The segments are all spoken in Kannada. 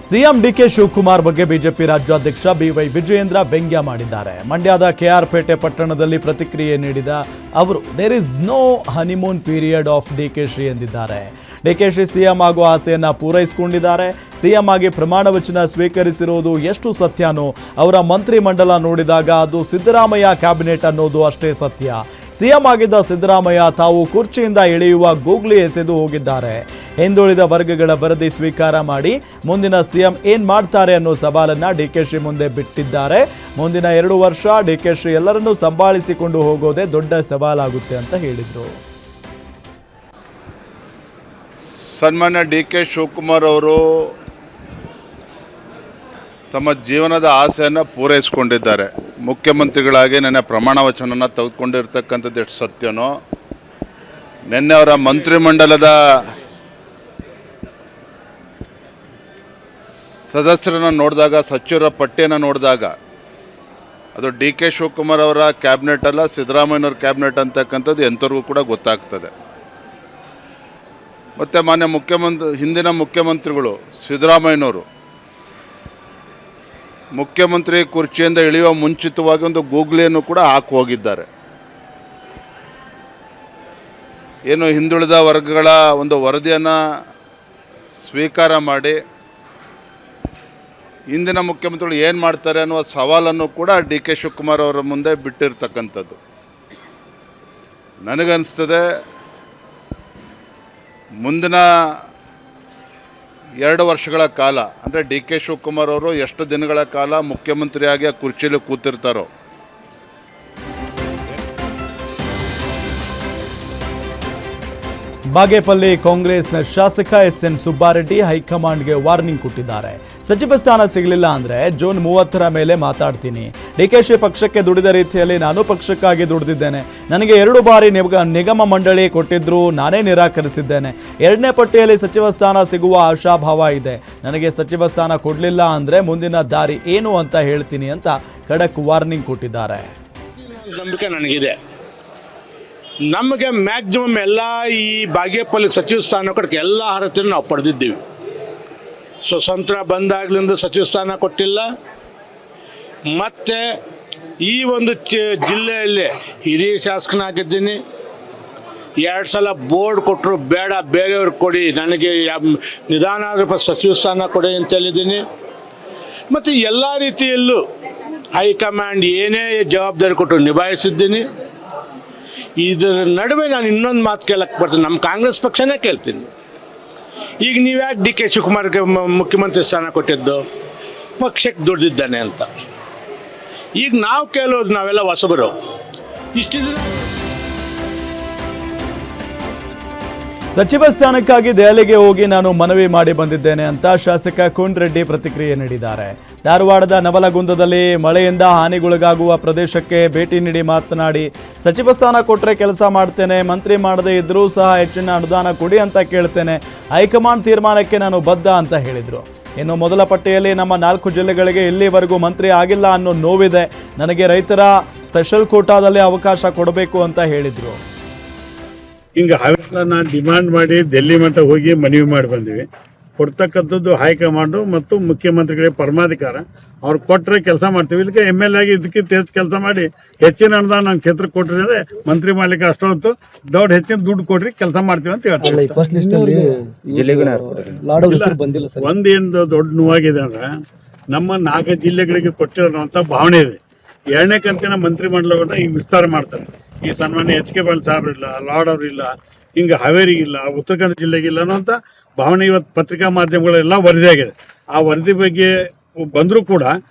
ಸಿಎಂ ಡಿಕೆ ಶಿವಕುಮಾರ್ ಬಗ್ಗೆ ಬಿಜೆಪಿ ರಾಜ್ಯಾಧ್ಯಕ್ಷ ಬಿವೈ ವಿಜಯೇಂದ್ರ ವ್ಯಂಗ್ಯ ಮಾಡಿದ್ದಾರೆ. ಮಂಡ್ಯದ ಕೆಆರ್ ಪೇಟೆ ಪಟ್ಟಣದಲ್ಲಿ ಪ್ರತಿಕ್ರಿಯೆ ನೀಡಿದ ಅವರು there is no honeymoon period of DKShi ಎಂದಿದ್ದಾರೆ. ಡಿಕೆಶಿ ಸಿಎಂ ಆಗುವ ಆಸೆಯನ್ನ ಪೂರೈಸಿಕೊಂಡಿದ್ದಾರೆ. ಸಿಎಂ ಆಗಿ ಪ್ರಮಾಣ ವಚನ ಸ್ವೀಕರಿಸಿರುವುದು ಎಷ್ಟು ಸತ್ಯನೋ ಅವರ ಮಂತ್ರಿ ಮಂಡಲ ನೋಡಿದಾಗ ಅದು ಸಿದ್ದರಾಮಯ್ಯ ಕ್ಯಾಬಿನೆಟ್ ಅನ್ನೋದು ಅಷ್ಟೇ ಸತ್ಯ. ಸಿಎಂ ಆಗಿದ್ದ ಸಿದ್ದರಾಮಯ್ಯ ತಾವು ಕುರ್ಚಿಯಿಂದ ಇಳಿಯುವ ಗೂಗ್ಲಿ ಎಸೆದು ಹೋಗಿದ್ದಾರೆ. ಹಿಂದುಳಿದ ವರ್ಗಗಳ ವರದಿ ಸ್ವೀಕಾರ ಮಾಡಿ ಮುಂದಿನ ಸಿಎಂ ಏನ್ ಮಾಡ್ತಾರೆ ಅನ್ನೋ ಸವಾಲನ್ನ ಡಿಕೆಶಿ ಮುಂದೆ ಬಿಟ್ಟಿದ್ದಾರೆ. ಮುಂದಿನ 2 ವರ್ಷ ಡಿಕೆಶಿ ಎಲ್ಲರನ್ನೂ ಸಂಭಾಳಿಸಿಕೊಂಡು ಹೋಗೋದೇ ದೊಡ್ಡ ಸವಾಲಾಗುತ್ತೆ ಅಂತ ಹೇಳಿದ್ರು. ಸನ್ಮಾನ್ಯ ಡಿ.ಕೆ. ಶಿವಕುಮಾರ್ ಅವರು ತಮ್ಮ ಜೀವನದ ಆಸೆಯನ್ನು ಪೂರೈಸಿಕೊಂಡಿದ್ದಾರೆ. ಮುಖ್ಯಮಂತ್ರಿಗಳಾಗಿ ನೆನ್ನೆ ಪ್ರಮಾಣ ವಚನನ ತೆಗೆದುಕೊಂಡಿರ್ತಕ್ಕಂಥದ್ದು ಎಷ್ಟು ಸತ್ಯನೋ, ನಿನ್ನೆ ಅವರ ಮಂತ್ರಿಮಂಡಲದ ಸದಸ್ಯರನ್ನು ನೋಡಿದಾಗ, ಸಚಿವರ ಪಟ್ಟಿಯನ್ನು ನೋಡಿದಾಗ ಅದು ಡಿ.ಕೆ. ಶಿವಕುಮಾರ್ ಅವರ ಕ್ಯಾಬಿನೆಟ್ ಅಲ್ಲ, ಸಿದ್ದರಾಮಯ್ಯನವ್ರ ಕ್ಯಾಬಿನೆಟ್ ಅಂತಕ್ಕಂಥದ್ದು ಎಂಥವ್ರಿಗೂ ಕೂಡ ಗೊತ್ತಾಗ್ತದೆ. ಮತ್ತು ಹಿಂದಿನ ಮುಖ್ಯಮಂತ್ರಿಗಳು ಸಿದ್ದರಾಮಯ್ಯನವರು ಮುಖ್ಯಮಂತ್ರಿ ಕುರ್ಚಿಯಿಂದ ಇಳಿಯುವ ಮುಂಚಿತವಾಗಿ ಒಂದು ಗೂಗ್ಲಿಯನ್ನು ಕೂಡ ಹಾಕಿ ಹೋಗಿದ್ದಾರೆ. ಏನು ಹಿಂದುಳಿದ ವರ್ಗಗಳ ಒಂದು ವರದಿಯನ್ನು ಸ್ವೀಕಾರ ಮಾಡಿ ಇಂದಿನ ಮುಖ್ಯಮಂತ್ರಿಗಳು ಏನು ಮಾಡ್ತಾರೆ ಅನ್ನುವ ಸವಾಲನ್ನು ಕೂಡ ಡಿ.ಕೆ. ಶಿವಕುಮಾರ್ ಅವರ ಮುಂದೆ ಬಿಟ್ಟಿರ್ತಕ್ಕಂಥದ್ದು. ನನಗನ್ನಿಸ್ತದೆ ಮುಂದಿನ 2 ವರ್ಷಗಳ ಕಾಲ, ಅಂದರೆ ಡಿ.ಕೆ. ಶಿವಕುಮಾರ್ ಅವರು ಎಷ್ಟು ದಿನಗಳ ಕಾಲ ಮುಖ್ಯಮಂತ್ರಿಯಾಗಿ ಆ ಕುರ್ಚಿಯಲ್ಲಿ ಕೂತಿರ್ತಾರೋ, ಬಾಗೇಪಲ್ಲಿ ಕಾಂಗ್ರೆಸ್ನ ಶಾಸಕ ಎಸ್.ಎನ್. ಸುಬ್ಬಾರೆಡ್ಡಿ ಹೈಕಮಾಂಡ್ಗೆ ವಾರ್ನಿಂಗ್ ಕೊಟ್ಟಿದ್ದಾರೆ. ಸಚಿವ ಸ್ಥಾನ ಸಿಗಲಿಲ್ಲ ಅಂದ್ರೆ ಜೂನ್ 30ರ ಮೇಲೆ ಮಾತಾಡ್ತೀನಿ. ಡಿಕೆಶಿ ಪಕ್ಷಕ್ಕೆ ದುಡಿದ ರೀತಿಯಲ್ಲಿ ನಾನು ಪಕ್ಷಕ್ಕಾಗಿ ದುಡಿದಿದ್ದೇನೆ. ನನಗೆ 2 ಬಾರಿ ನಿಗಮ ಮಂಡಳಿ ಕೊಟ್ಟಿದ್ರು, ನಾನೇ ನಿರಾಕರಿಸಿದ್ದೇನೆ. 2ನೇ ಪಟ್ಟಿಯಲ್ಲಿ ಸಚಿವ ಸ್ಥಾನ ಸಿಗುವ ಆಶಾಭಾವ ಇದೆ. ನನಗೆ ಸಚಿವ ಸ್ಥಾನ ಕೊಡಲಿಲ್ಲ ಅಂದ್ರೆ ಮುಂದಿನ ದಾರಿ ಏನು ಅಂತ ಹೇಳ್ತೀನಿ ಅಂತ ಖಡಕ್ ವಾರ್ನಿಂಗ್ ಕೊಟ್ಟಿದ್ದಾರೆ. ನಂಬಿಕೆ ನನಗಿದೆ. ನಮಗೆ ಮ್ಯಾಕ್ಸಿಮಮ್ ಎಲ್ಲ ಈ ಬಾಗೇಪಲ್ಲಿ ಸಚಿವ ಸ್ಥಾನ ಕೊಡೋಕ್ಕೆ ಎಲ್ಲ ಅರ್ಹತೆಯನ್ನು ನಾವು ಪಡೆದಿದ್ದೀವಿ. ಸ್ವತಂತ್ರ ಬಂದಾಗಲಿಂದ ಸಚಿವ ಸ್ಥಾನ ಕೊಟ್ಟಿಲ್ಲ. ಮತ್ತು ಈ ಒಂದು ಜಿಲ್ಲೆಯಲ್ಲಿ ಹಿರಿಯ ಶಾಸಕನಾಗಿದ್ದೀನಿ. 2 ಸಲ ಬೋರ್ಡ್ ಕೊಟ್ಟರು, ಬೇಡ ಬೇರೆಯವ್ರಿಗೆ ಕೊಡಿ, ನನಗೆ ನಿಧಾನ ಆದರೂ ಸಚಿವ ಸ್ಥಾನ ಕೊಡಿ ಅಂತ ಹೇಳಿದ್ದೀನಿ. ಮತ್ತು ಎಲ್ಲ ರೀತಿಯಲ್ಲೂ ಹೈಕಮಾಂಡ್ ಏನೇ ಜವಾಬ್ದಾರಿ ಕೊಟ್ಟರು ನಿಭಾಯಿಸಿದ್ದೀನಿ. ಇದರ ನಡುವೆ ನಾನು ಇನ್ನೊಂದು ಮಾತು ಕೇಳಕ್ಕೆ ಬರ್ತೀನಿ, ನಮ್ಮ ಕಾಂಗ್ರೆಸ್ ಪಕ್ಷನೇ ಕೇಳ್ತೀನಿ. ಈಗ ನೀವು ಯಾಕೆ ಡಿ.ಕೆ. ಶಿವಕುಮಾರ್ಗೆ ಮುಖ್ಯಮಂತ್ರಿ ಸ್ಥಾನ ಕೊಟ್ಟಿದ್ದು? ಪಕ್ಷಕ್ಕೆ ದುಡ್ದಿದ್ದಾನೆ ಅಂತ. ಈಗ ನಾವು ಕೇಳೋದು, ನಾವೆಲ್ಲ ಹೊಸಬರು. ಇಷ್ಟು ದಿನ ಸಚಿವ ಸ್ಥಾನಕ್ಕಾಗಿ ದೆಹಲಿಗೆ ಹೋಗಿ ನಾನು ಮನವಿ ಮಾಡಿ ಬಂದಿದ್ದೇನೆ ಅಂತ ಶಾಸಕ ಕೋನರೆಡ್ಡಿ ಪ್ರತಿಕ್ರಿಯೆ ನೀಡಿದ್ದಾರೆ. ಧಾರವಾಡದ ನವಲಗುಂದದಲ್ಲಿ ಮಳೆಯಿಂದ ಹಾನಿಗೊಳಗಾಗುವ ಪ್ರದೇಶಕ್ಕೆ ಭೇಟಿ ನೀಡಿ ಮಾತನಾಡಿ, ಸಚಿವ ಸ್ಥಾನ ಕೊಟ್ಟರೆ ಕೆಲಸ ಮಾಡ್ತೇನೆ, ಮಂತ್ರಿ ಮಾಡದೇ ಇದ್ರೂ ಸಹ ಹೆಚ್ಚಿನ ಅನುದಾನ ಕೊಡಿ ಅಂತ ಕೇಳ್ತೇನೆ. ಹೈಕಮಾಂಡ್ ತೀರ್ಮಾನಕ್ಕೆ ನಾನು ಬದ್ಧ ಅಂತ ಹೇಳಿದರು. ಇನ್ನು ಮೊದಲ ಪಟ್ಟಿಯಲ್ಲಿ ನಮ್ಮ 4 ಜಿಲ್ಲೆಗಳಿಗೆ ಇಲ್ಲಿವರೆಗೂ ಮಂತ್ರಿ ಆಗಿಲ್ಲ ಅನ್ನೋ ನೋವಿದೆ. ನನಗೆ ರೈತರ ಸ್ಪೆಷಲ್ ಕೋಟಾದಲ್ಲಿ ಅವಕಾಶ ಕೊಡಬೇಕು ಅಂತ ಹೇಳಿದರು. ಹಿಂಗೆ ಹೈವೇನ ಡಿಮಾಂಡ್ ಮಾಡಿ ಡೆಲ್ಲಿ ಮಟ್ಟ ಹೋಗಿ ಮನವಿ ಮಾಡಿ ಬಂದಿವಿ. ಕೊಡ್ತಕ್ಕಂಥದ್ದು ಹೈಕಮಾಂಡು ಮತ್ತು ಮುಖ್ಯಮಂತ್ರಿಗಳಿಗೆ ಪರಮಾಧಿಕಾರ. ಅವ್ರು ಕೊಟ್ಟರೆ ಕೆಲಸ ಮಾಡ್ತೀವಿ. ಇದಕ್ಕೆ MLA ಆಗಿ ಇದಕ್ಕಿಂತ ಹೆಚ್ಚು ಕೆಲಸ ಮಾಡಿ ಹೆಚ್ಚಿನ ಅನುದಾನ ನಮ್ಮ ಕ್ಷೇತ್ರಕ್ಕೆ ಕೊಟ್ಟರೆ ಅಂದರೆ ಮಂತ್ರಿ ಮಾಡ್ಲಿಕ್ಕೆ ಅಷ್ಟೊತ್ತು ದೊಡ್ಡ ಹೆಚ್ಚಿನ ದುಡ್ಡು ಕೊಡ್ರಿ, ಕೆಲಸ ಮಾಡ್ತೀವಿ ಅಂತ ಹೇಳ್ತೀವಿ. ಒಂದೇನು ದೊಡ್ಡ ನೋವಾಗಿದೆ ಅಂದ್ರೆ ನಮ್ಮ 4 ಜಿಲ್ಲೆಗಳಿಗೆ ಕೊಟ್ಟಿರೋಂಥ ಭಾವನೆ ಇದೆ. 2ನೇ ಕಂತಿನ ಮಂತ್ರಿ ಮಂಡಲವನ್ನು ಈಗ ವಿಸ್ತಾರ ಮಾಡ್ತಾರೆ. ಈ ಸನ್ಮಾನ್ಯ H.K. ಪಾಟೀಲ್ ಸಾಹೇಬ್ರು ಇಲ್ಲ, ಲಾಡ್ ಅವರು ಇಲ್ಲ, ಹಿಂಗೆ ಹಾವೇರಿಗಿಲ್ಲ, ಉತ್ತರ ಕನ್ನಡ ಜಿಲ್ಲೆಗಿಲ್ಲ ಅನ್ನೋಂಥ ಭಾವನೆ ಇವತ್ತು ಪತ್ರಿಕಾ ಮಾಧ್ಯಮಗಳೆಲ್ಲ ವರದಿಯಾಗಿದೆ. ಆ ವರದಿ ಬಗ್ಗೆ ಬಂದರೂ ಕೂಡ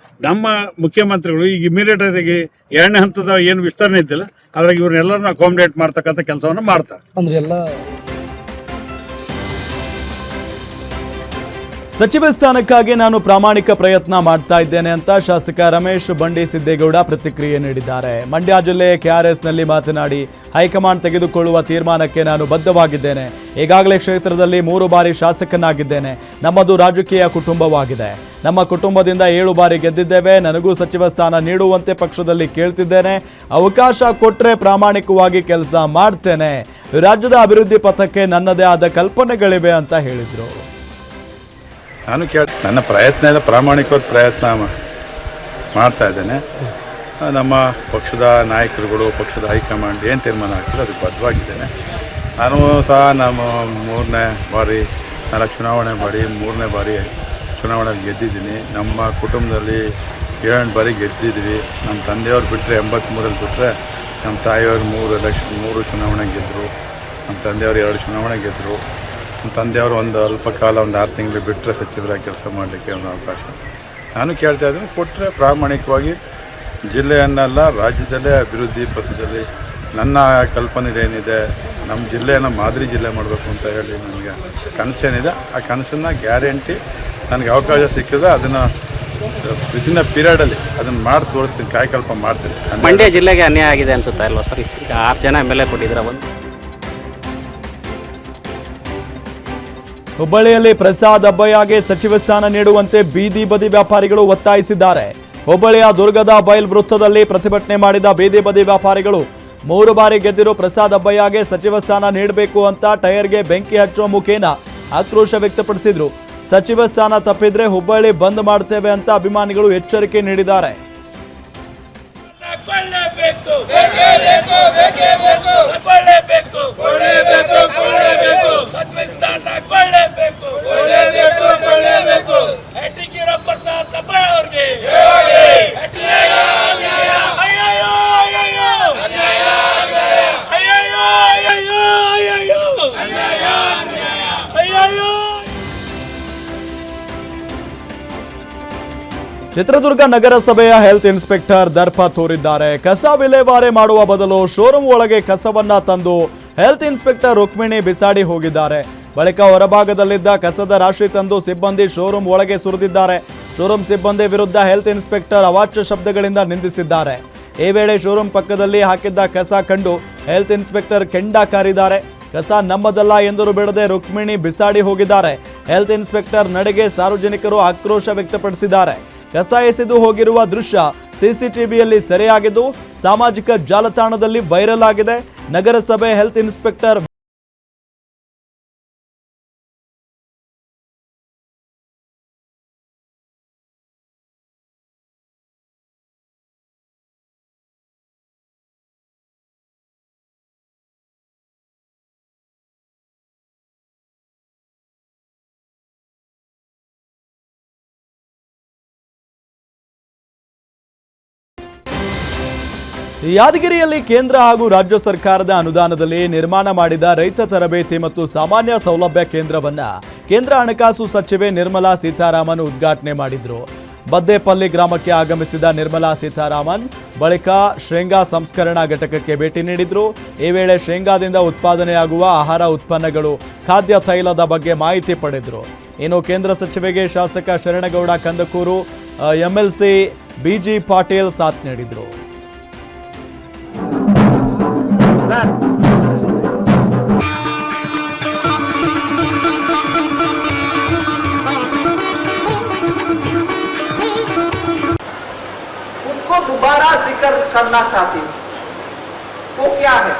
ನಮ್ಮ ಮುಖ್ಯಮಂತ್ರಿಗಳು ಈಗ ಇಮಿಡಿಯೇಟ್ ಆಗಿ 2ನೇ ಹಂತದ ಏನು ವಿಸ್ತರಣೆ ಇದ್ದಿಲ್ಲ ಅದ್ರಾಗ ಇವ್ರನ್ನೆಲ್ಲರನ್ನ ಅಕಾಮಿಡೇಟ್ ಮಾಡ್ತಕ್ಕಂಥ ಕೆಲಸವನ್ನು ಮಾಡ್ತಾರೆ. ಸಚಿವ ಸ್ಥಾನಕ್ಕಾಗಿ ನಾನು ಪ್ರಾಮಾಣಿಕ ಪ್ರಯತ್ನ ಮಾಡ್ತಾ ಇದ್ದೇನೆ ಅಂತ ಶಾಸಕ ರಮೇಶ್ ಬಂಡಿ ಸಿದ್ದೇಗೌಡ ಪ್ರತಿಕ್ರಿಯೆ ನೀಡಿದ್ದಾರೆ. ಮಂಡ್ಯ ಜಿಲ್ಲೆ KRSನಲ್ಲಿ ಮಾತನಾಡಿ, ಹೈಕಮಾಂಡ್ ತೆಗೆದುಕೊಳ್ಳುವ ತೀರ್ಮಾನಕ್ಕೆ ನಾನು ಬದ್ಧವಾಗಿದ್ದೇನೆ. ಈಗಾಗಲೇ ಕ್ಷೇತ್ರದಲ್ಲಿ 3 ಬಾರಿ ಶಾಸಕನಾಗಿದ್ದೇನೆ. ನಮ್ಮದು ರಾಜಕೀಯ ಕುಟುಂಬವಾಗಿದೆ. ನಮ್ಮ ಕುಟುಂಬದಿಂದ 7 ಬಾರಿ ಗೆದ್ದಿದ್ದೇವೆ. ನನಗೂ ಸಚಿವ ಸ್ಥಾನ ನೀಡುವಂತೆ ಪಕ್ಷದಲ್ಲಿ ಕೇಳ್ತಿದ್ದೇನೆ. ಅವಕಾಶ ಕೊಟ್ಟರೆ ಪ್ರಾಮಾಣಿಕವಾಗಿ ಕೆಲಸ ಮಾಡ್ತೇನೆ. ರಾಜ್ಯದ ಅಭಿವೃದ್ಧಿ ಪಥಕ್ಕೆ ನನ್ನದೇ ಆದ ಕಲ್ಪನೆಗಳಿವೆ ಅಂತ ಹೇಳಿದರು. ನಾನು ನನ್ನ ಪ್ರಯತ್ನ ಎಲ್ಲ ಪ್ರಾಮಾಣಿಕವಾದ ಪ್ರಯತ್ನ ಮಾಡ್ತಾ ಇದ್ದೇನೆ. ನಮ್ಮ ಪಕ್ಷದ ನಾಯಕರುಗಳು, ಪಕ್ಷದ ಹೈಕಮಾಂಡ್ ಏನು ತೀರ್ಮಾನ ಆಗ್ತದೆ ಅದಕ್ಕೆ ಬದ್ಧವಾಗಿದ್ದೇನೆ. ನಾನು ಸಹ ನಮ್ಮ 3ನೇ ಬಾರಿ ಚುನಾವಣೆ ಮಾಡಿ 3ನೇ ಬಾರಿ ಚುನಾವಣೆಯಲ್ಲಿ ಗೆದ್ದಿದ್ದೀನಿ. ನಮ್ಮ ಕುಟುಂಬದಲ್ಲಿ 7 ಬಾರಿ ಗೆದ್ದಿದ್ವಿ. ನಮ್ಮ ತಂದೆಯವ್ರು ಬಿಟ್ಟರೆ 83ರಲ್ಲಿ ಬಿಟ್ಟರೆ ನಮ್ಮ ತಾಯಿಯವರು 3 ಚುನಾವಣೆ ಗೆದ್ದರು. ನಮ್ಮ ತಂದೆಯವರು 2 ಚುನಾವಣೆ ಗೆದ್ದರು. ನಮ್ಮ ತಂದೆಯವರು ಒಂದು ಅಲ್ಪ ಕಾಲ ಒಂದು 6 ತಿಂಗಳು ಬಿಟ್ಟರೆ ಸಚಿವರಾಗಿ ಕೆಲಸ ಮಾಡಲಿಕ್ಕೆ ಒಂದು ಅವಕಾಶ ನಾನು ಕೇಳ್ತಾ ಇದ್ದೀನಿ. ಕೊಟ್ಟರೆ ಪ್ರಾಮಾಣಿಕವಾಗಿ ಜಿಲ್ಲೆಯನ್ನೆಲ್ಲ ರಾಜ್ಯದಲ್ಲೇ ಅಭಿವೃದ್ಧಿ ಪಥದಲ್ಲಿ ನನ್ನ ಕಲ್ಪನೆ ಏನಿದೆ, ನಮ್ಮ ಜಿಲ್ಲೆಯನ್ನು ಮಾದರಿ ಜಿಲ್ಲೆ ಮಾಡಬೇಕು ಅಂತ ಹೇಳಿ ನನಗೆ ಕನಸೇನಿದೆ. ಆ ಕನಸನ್ನು ಗ್ಯಾರಂಟಿ ನನಗೆ ಅವಕಾಶ ಸಿಕ್ಕಿದ್ರೆ ಅದನ್ನು ವಿತಿನ್ ಪೀರಿಯಡಲ್ಲಿ ಅದನ್ನು ಮಾಡಿ ತೋರಿಸ್ತೀನಿ, ಕಾಯಕಲ್ಪ ಮಾಡ್ತೀನಿ. ಮಂಡ್ಯ ಜಿಲ್ಲೆಗೆ ಅನ್ಯಾಯ ಆಗಿದೆ ಅನ್ಸುತ್ತಾ ಇಲ್ವಾ ಸರ್? ಈಗ 6 ಜನ MLA ಕೊಟ್ಟಿದ್ದೀರಾ. ಒಂದು ಹುಬ್ಬಳ್ಳಿಯಲ್ಲಿ ಪ್ರಸಾದ್ ಅಬ್ಬಯ್ಯಗೆ ಸಚಿವ ಸ್ಥಾನ ನೀಡುವಂತೆ ಬೀದಿ ಬದಿ ವ್ಯಾಪಾರಿಗಳು ಒತ್ತಾಯಿಸಿದ್ದಾರೆ. ಹುಬ್ಬಳ್ಳಿಯ ದುರ್ಗದ ಬೈಲ್ ವೃತ್ತದಲ್ಲಿ ಪ್ರತಿಭಟನೆ ಮಾಡಿದ ಬೀದಿ ಬದಿ ವ್ಯಾಪಾರಿಗಳು 3 ಬಾರಿ ಗೆದ್ದಿರೋ ಪ್ರಸಾದ್ ಅಬ್ಬಯ್ಯಗೆ ಸಚಿವ ಸ್ಥಾನ ನೀಡಬೇಕು ಅಂತ ಟೈರ್ಗೆ ಬೆಂಕಿ ಹಚ್ಚುವ ಮುಖೇನ ಆಕ್ರೋಶ ವ್ಯಕ್ತಪಡಿಸಿದ್ರು. ಸಚಿವ ಸ್ಥಾನ ತಪ್ಪಿದ್ರೆ ಹುಬ್ಬಳ್ಳಿ ಬಂದ್ ಮಾಡ್ತೇವೆ ಅಂತ ಅಭಿಮಾನಿಗಳು ಎಚ್ಚರಿಕೆ ನೀಡಿದ್ದಾರೆ. ಚಿತ್ರದುರ್ಗ ನಗರಸಭೆಯ ಹೆಲ್ತ್ ಇನ್ಸ್ಪೆಕ್ಟರ್ ದರ್ಪ ತೋರಿದ್ದಾರೆ. ಕಸ ವಿಲೇವಾರಿ ಮಾಡುವ ಬದಲು ಶೋರೂಮ್ ಒಳಗೆ ಕಸವನ್ನ ತಂದು ಹೆಲ್ತ್ ಇನ್ಸ್ಪೆಕ್ಟರ್ ರುಕ್ಮಿಣಿ ಬಿಸಾಡಿ ಹೋಗಿದ್ದಾರೆ. ಬಳಿಕ ಹೊರಭಾಗದಲ್ಲಿದ್ದ ಕಸದ ರಾಶಿ ತಂದು ಸಿಬ್ಬಂದಿ ಶೋರೂಮ್ ಒಳಗೆ ಸುರಿದಿದ್ದಾರೆ. ಶೋರೂಮ್ ಸಿಬ್ಬಂದಿ ವಿರುದ್ಧ ಹೆಲ್ತ್ ಇನ್ಸ್ಪೆಕ್ಟರ್ ಅವಾಚ್ಯ ಶಬ್ದಗಳಿಂದ ನಿಂದಿಸಿದ್ದಾರೆ. ಈ ವೇಳೆ ಶೋರೂಮ್ ಪಕ್ಕದಲ್ಲಿ ಹಾಕಿದ್ದ ಕಸ ಕಂಡು ಹೆಲ್ತ್ ಇನ್ಸ್ಪೆಕ್ಟರ್ ಕೆಂಡ ಕಾರಿದ್ದಾರೆ. ಕಸ ನಮ್ಮದಲ್ಲ ಎಂದರೂ ಬಿಡದೆ ರುಕ್ಮಿಣಿ ಬಿಸಾಡಿ ಹೋಗಿದ್ದಾರೆ. ಹೆಲ್ತ್ ಇನ್ಸ್ಪೆಕ್ಟರ್ ನಡೆಗೆ ಸಾರ್ವಜನಿಕರು ಆಕ್ರೋಶ ವ್ಯಕ್ತಪಡಿಸಿದ್ದಾರೆ. ಕಸ ಎಸೆದು ಹೋಗಿರುವ ದೃಶ್ಯ ಸಿಸಿಟಿವಿಯಲ್ಲಿ ಸೆರೆಯಾಗಿದ್ದು ಸಾಮಾಜಿಕ ಜಾಲತಾಣದಲ್ಲಿ ವೈರಲ್ ಆಗಿದೆ. ನಗರಸಭೆ ಹೆಲ್ತ್ ಇನ್ಸ್ಪೆಕ್ಟರ್ ಯಾದಗಿರಿಯಲ್ಲಿ ಕೇಂದ್ರ ಹಾಗೂ ರಾಜ್ಯ ಸರ್ಕಾರದ ಅನುದಾನದಲ್ಲಿ ನಿರ್ಮಾಣ ಮಾಡಿದ ರೈತ ತರಬೇತಿ ಮತ್ತು ಸಾಮಾನ್ಯ ಸೌಲಭ್ಯ ಕೇಂದ್ರವನ್ನ ಕೇಂದ್ರ ಹಣಕಾಸು ಸಚಿವೆ ನಿರ್ಮಲಾ ಸೀತಾರಾಮನ್ ಉದ್ಘಾಟನೆ ಮಾಡಿದ್ರು. ಬದ್ದೇಪಲ್ಲಿ ಗ್ರಾಮಕ್ಕೆ ಆಗಮಿಸಿದ ನಿರ್ಮಲಾ ಸೀತಾರಾಮನ್ ಬಳಿಕ ಶೇಂಗಾ ಸಂಸ್ಕರಣಾ ಘಟಕಕ್ಕೆ ಭೇಟಿ ನೀಡಿದ್ರು. ಈ ವೇಳೆ ಶೇಂಗಾದಿಂದ ಉತ್ಪಾದನೆಯಾಗುವ ಆಹಾರ ಉತ್ಪನ್ನಗಳು, ಖಾದ್ಯ ತೈಲದ ಬಗ್ಗೆ ಮಾಹಿತಿ ಪಡೆದ್ರು. ಇನ್ನು ಕೇಂದ್ರ ಸಚಿವೆಗೆ ಶಾಸಕ ಶರಣಗೌಡ ಕಂದಕೂರು, MLC BG ಪಾಟೀಲ್ ಸಾಥ್ ನೀಡಿದ್ರು. उसको दोबारा जिक्र करना चाहती हूँ. वो क्या है?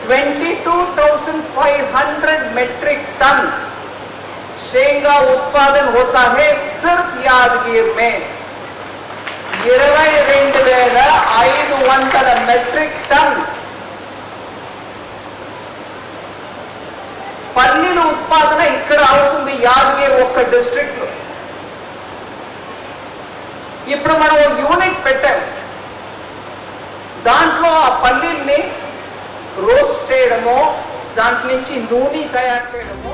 22,500 मेट्रिक टन शेंगा उत्पादन होता है सिर्फ यादगीर में. 22,500 మెట్రిక్ టన్ పల్లీల ఉత్పాదన ఇక్కడ అవుతుంది యాదగిరి ఒక్క డిస్ట్రిక్ట్ లో. ఇప్పుడు మనం యూనిట్ పెట్టాం. దాంట్లో ఆ పల్లీల్ని రోస్ట్ చేయడమో దాంట్లో నుంచి నూనె తయారు చేయడమో.